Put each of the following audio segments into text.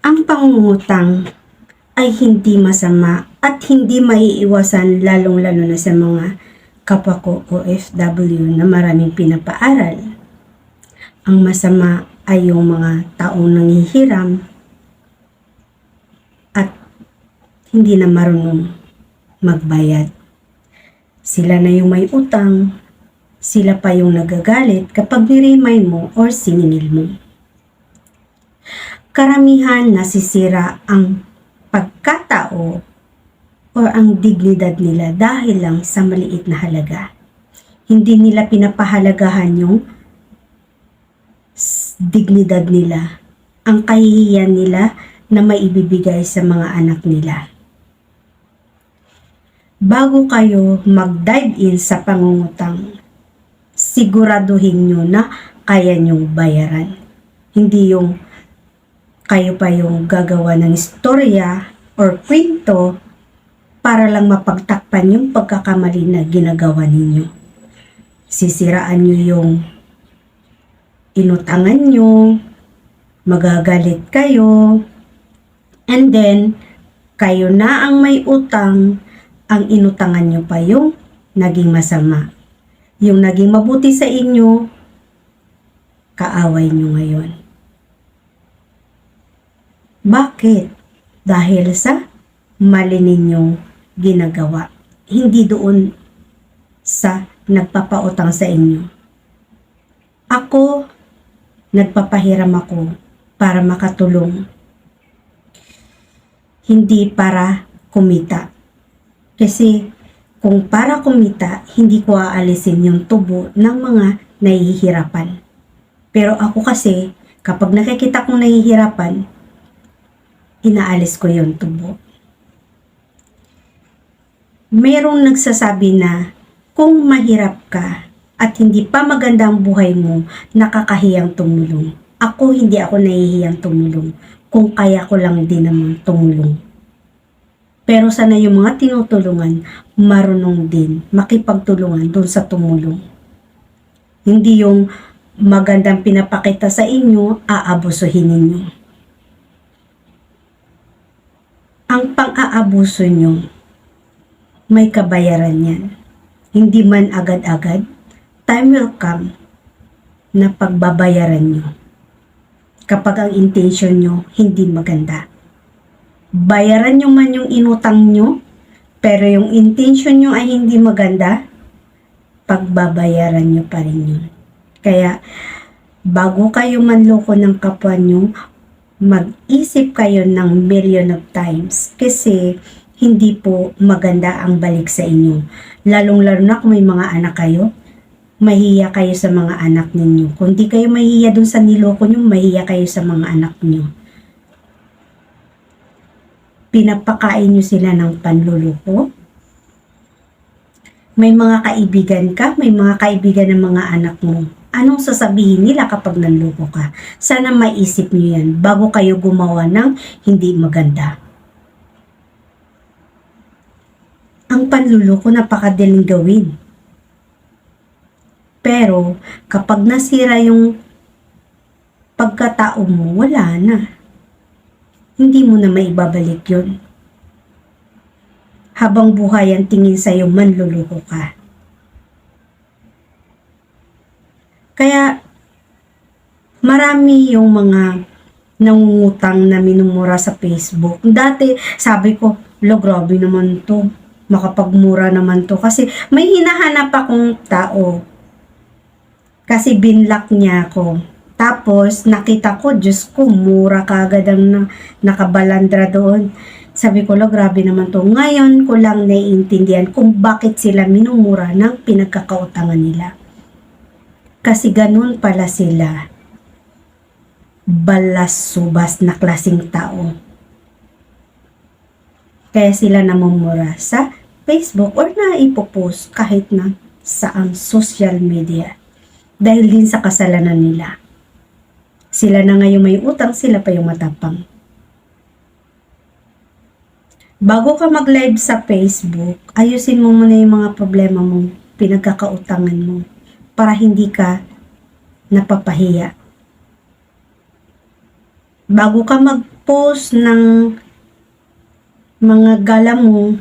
Ang pangungutang ay hindi masama at hindi maiiwasan lalong-lalo na sa mga kapwa ko OFW na maraming pinapaaral. Ang masama ay yung mga taong nanghihiram at hindi na marunong magbayad. Sila na yung may utang, sila pa yung nagagalit kapag niremind mo or siningil mo. Karamihan nasisira ang pagkatao o ang dignidad nila dahil lang sa maliit na halaga. Hindi nila pinapahalagahan yung dignidad nila, ang kahihiyan nila na maibibigay sa mga anak nila. Bago kayo mag-dive in sa pangungutang, siguraduhin nyo na kaya nyong bayaran. Hindi yung kayo pa yung gagawa ng istorya or kwento para lang mapagtakpan yung pagkakamali na ginagawa ninyo. Sisiraan nyo yung inutangan nyo, magagalit kayo, and then kayo na ang may utang, ang inutangan nyo pa yung naging masama. Yung naging mabuti sa inyo, kaaway nyo ngayon. Bakit? Dahil sa mali ninyong ginagawa. Hindi doon sa nagpapautang sa inyo. Ako, nagpapahiram ako para makatulong. Hindi para kumita. Kasi kung para kumita, hindi ko aalisin yung tubo ng mga nahihirapan. Pero ako kasi, kapag nakikita kong nahihirapan, inaalis ko yung tubo. Merong nagsasabi na kung mahirap ka at hindi pa maganda ang buhay mo, nakakahiyang tumulong. Ako, hindi ako nahihiyang tumulong kung kaya ko lang din naman tumulong. Pero sana yung mga tinutulungan, marunong din makipagtulungan dun sa tumulong. Hindi yung magandang pinapakita sa inyo, aabusuhin ninyo. Ang pang-aabuso nyo, may kabayaran yan. Hindi man agad-agad, time will come na pagbabayaran nyo. Kapag ang intention nyo hindi maganda. Bayaran nyo man yung inutang nyo, pero yung intention nyo ay hindi maganda, pagbabayaran nyo pa rin yun. Kaya, bago kayo manloko ng kapwa nyo, mag-isip kayo ng million of times kasi hindi po maganda ang balik sa inyo. Lalong-lalo na kung may mga anak kayo, mahiya kayo sa mga anak ninyo. Kung di kayo mahiya dun sa niloko nyo, mahiya kayo sa mga anak nyo. Pinapakain nyo sila ng panluloko. May mga kaibigan ka, may mga kaibigan ng mga anak mo. Anong sasabihin nila kapag nanloko ka? Sana maisip nyo yan bago kayo gumawa ng hindi maganda. Ang panluloko napakadaling gawin. Pero kapag nasira yung pagkatao mo, wala na. Hindi mo na maibabalik yun. Habang buhay ang tingin sa'yo, manluloko ka. Kaya, marami yung mga nangungutang na minumura sa Facebook. Dati, sabi ko, grabe naman to. Makapagmura naman to. Kasi may hinahanap akong tao. Kasi binlock niya ako. Tapos, nakita ko, Diyos ko, mura kagad ang nakabalandra doon. Sabi ko, grabe naman to. Ngayon ko lang naiintindihan kung bakit sila minumura ng pinagkakautangan nila. Kasi ganun pala sila. Balas-subas na klaseng tao. Kaya sila namumura sa Facebook or na ipopost kahit na saang social media. Dahil din sa kasalanan nila. Sila na ngayon may utang, sila pa yung matapang. Bago ka mag-live sa Facebook, ayusin mo muna yung mga problema mo, pinagkakautangan mo, para hindi ka napapahiya. Bago ka post ng mga gala mo,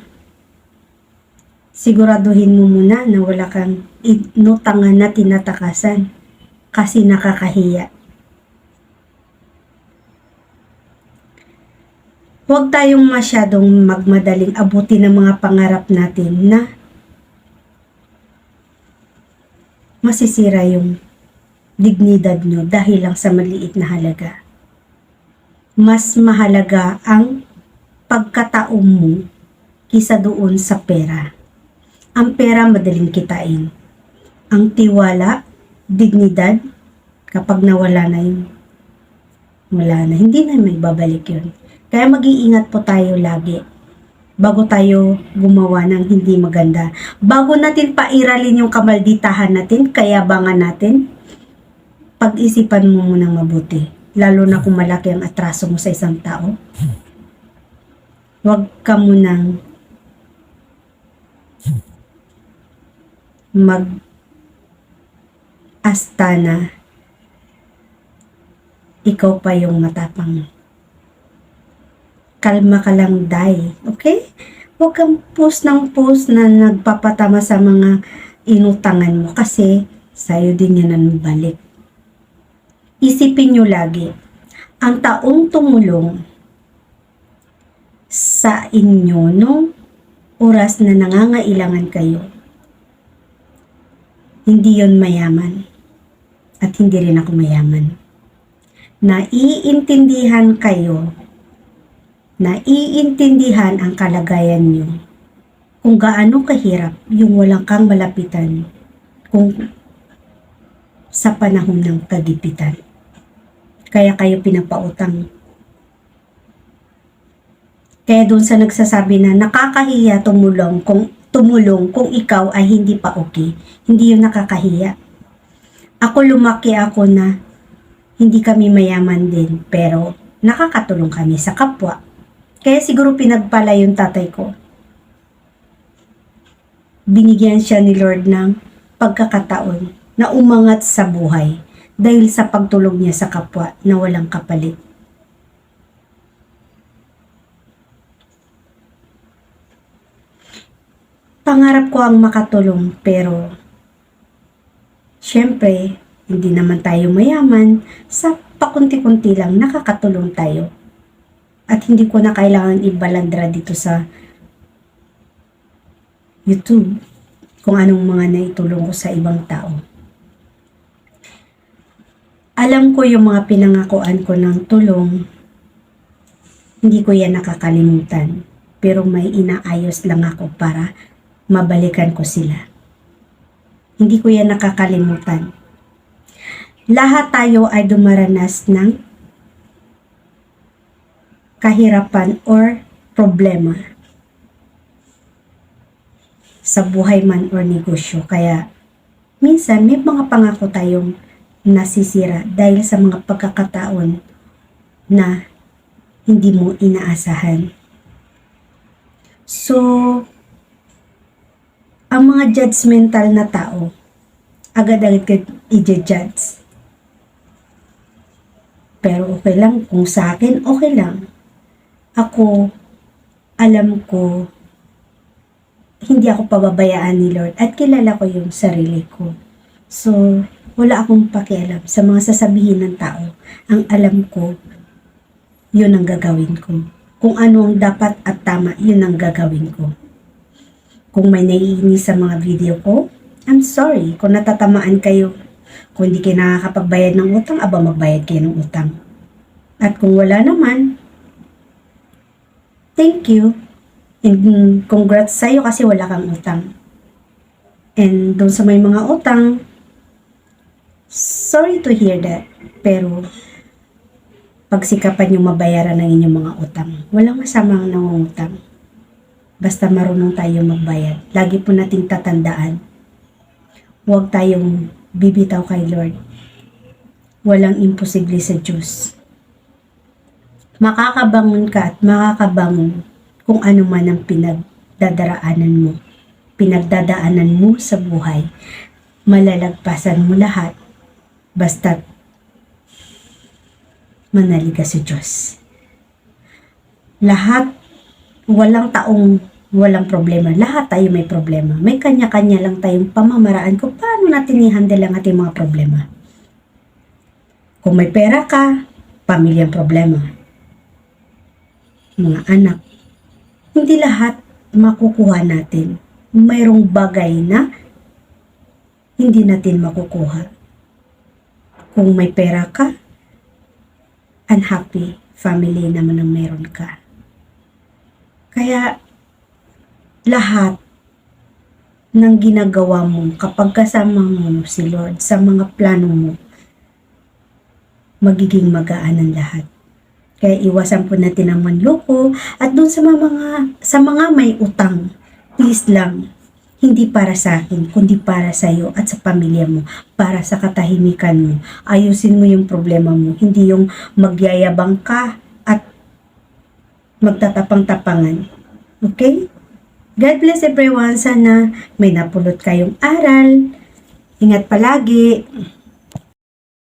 siguraduhin mo muna na wala kang inutangan na tinatakasan kasi nakakahiya. Huwag tayong masyadong magmadaling abutin ng mga pangarap natin na masisira yung dignidad nyo dahil lang sa maliit na halaga. Mas mahalaga ang pagkatao mo kisa doon sa pera. Ang pera madaling kitain. Ang tiwala, dignidad, kapag nawala na yun, wala na. Hindi na may babalik yun. Kaya mag-iingat po tayo lagi bago tayo gumawa ng hindi maganda. Bago natin pairalin yung kamalditahan natin, kayabangan natin, pag-isipan mo munang mabuti. Lalo na kung malaki ang atraso mo sa isang tao. Huwag ka munang mag-astana. Ikaw pa yung matapang. Kalma ka lang, day. Okay? Huwag kang post ng post na nagpapatama sa mga inutangan mo kasi sa'yo din yan ang balik. Isipin nyo lagi, ang taong tumulong sa inyo nung oras na nangangailangan kayo, hindi yon mayaman at hindi rin ako mayaman. Naiintindihan kayo, naiintindihan ang kalagayan nyo kung gaano kahirap yung walang kang malapitan kung sa panahon ng kagipitan. Kaya kayo pinapautang. Kaya doon sa nagsasabi na nakakahiya tumulong kung ikaw ay hindi pa okay, hindi yun nakakahiya. Ako lumaki ako na hindi kami mayaman din, pero nakakatulong kami sa kapwa. Kaya siguro pinagpala yung tatay ko. Binigyan siya ni Lord ng pagkakataon na umangat sa buhay dahil sa pagtulong niya sa kapwa na walang kapalit. Pangarap ko ang makatulong, pero syempre, hindi naman tayo mayaman. Sa pakunti-kunti lang nakakatulong tayo. At hindi ko na kailangan ibalandra dito sa YouTube kung anong mga naitulong ko sa ibang tao. Alam ko yung mga pinangakuan ko ng tulong, hindi ko yan nakakalimutan. Pero may inaayos lang ako para mabalikan ko sila. Hindi ko yan nakakalimutan. Lahat tayo ay dumaranas ng kahirapan or problema sa buhay man or negosyo. Kaya minsan may mga pangako tayong nasisira dahil sa mga pagkakataon na hindi mo inaasahan. So, ang mga judgmental na tao, agad-agad i-judge. Pero okay lang, kung sa akin, okay lang. Ako, alam ko, hindi ako pababayaan ni Lord at kilala ko yung sarili ko. So, wala akong pakialam sa mga sasabihin ng tao. Ang alam ko, yun ang gagawin ko. Kung ano ang dapat at tama, yun ang gagawin ko. Kung may naiinis sa mga video ko, I'm sorry kung natatamaan kayo. Kung hindi kayo nakakapagbayad ng utang, magbayad kayo ng utang. At kung wala naman, thank you. And congrats sa'yo kasi wala kang utang. And doon sa may mga utang, sorry to hear that. Pero, pagsikapan yung mabayaran ng inyong mga utang. Walang masamang nangungutang. Basta marunong tayo magbayad. Lagi po nating tatandaan. Huwag tayong bibitaw kay Lord. Walang imposible sa Diyos. Makakabangon ka at makakabangon kung ano man ang pinagdadaanan mo sa buhay. Malalagpasan mo lahat basta't manalig ka sa Diyos. Lahat, walang taong walang problema. Lahat tayo may problema. May kanya-kanya lang tayong pamamaraan kung paano natin i-handle ang ating mga problema. Kung may pera ka, pamilyang problema. Mga anak, hindi lahat makukuha natin. Mayroong bagay na hindi natin makukuha. Kung may pera ka, unhappy family naman ang meron ka. Kaya, lahat ng ginagawa mo kapag kasama mo si Lord sa mga plano mo, magiging magaan ang lahat. Kaya iwasan po natin ang manloko at dun sa mga may utang, please lang, hindi para sa akin, kundi para sa iyo at sa pamilya mo, para sa katahimikan mo. Ayusin mo yung problema mo, hindi yung magyayabang ka at magtatapang-tapangan. Okay? God bless everyone. Sana may napulot kayong aral. Ingat palagi.